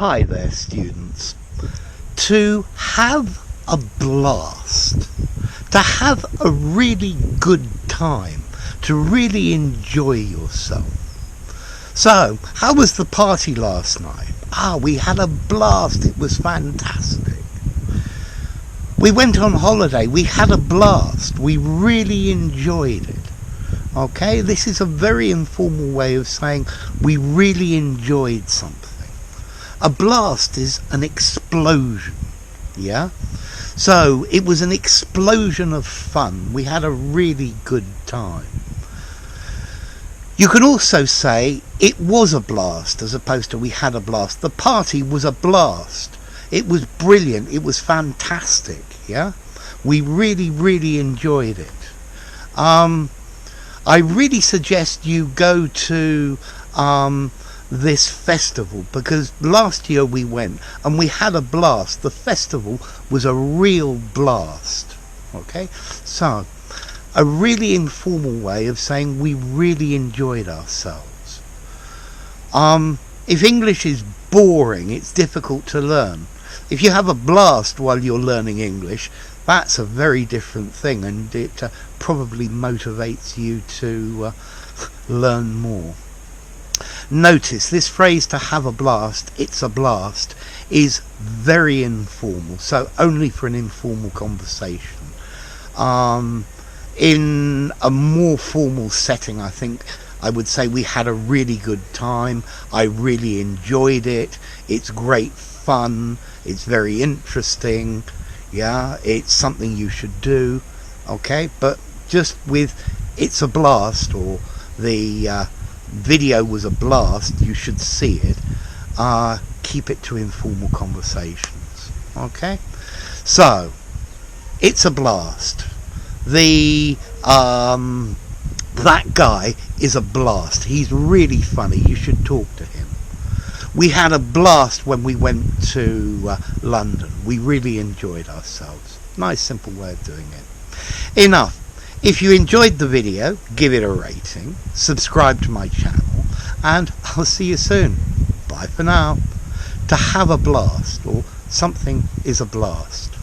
Hi there, students. To have a blast, to have a really good time, to really enjoy yourself. So, how was the party last night? We had a blast. It was fantastic. We went on holiday. We had a blast. We really enjoyed it. Okay, this is a very informal way of saying we really enjoyed something. A blast is an explosion, yeah? So it was an explosion of fun. We had a really good time. You can also say it was a blast as opposed to we had a blast. The party was a blast. It was brilliant. It was fantastic, yeah? We really, really enjoyed it. I really suggest you go to this festival, because last year we went and we had a blast. The festival was a real blast. Okay, so a really informal way of saying we really enjoyed ourselves. If English is boring, it's difficult to learn. If you have a blast while you're learning English, that's a very different thing, and it probably motivates you to learn more. Notice this phrase, to have a blast, it's a blast, is very informal, so only for an informal conversation. In a more formal setting, I think I would say we had a really good time. I really enjoyed it. It's great fun. It's very interesting. Yeah, it's something you should do. Okay, but just with it's a blast, or the video was a blast, you should see it. Keep it to informal conversations. Okay, so it's a blast. That guy is a blast. He's really funny. You should talk to him. We had a blast when we went to London. We really enjoyed ourselves. Nice simple way of doing it. Enough. If you enjoyed the video, give it a rating, subscribe to my channel, and I'll see you soon. Bye for now. To have a blast, or something is a blast.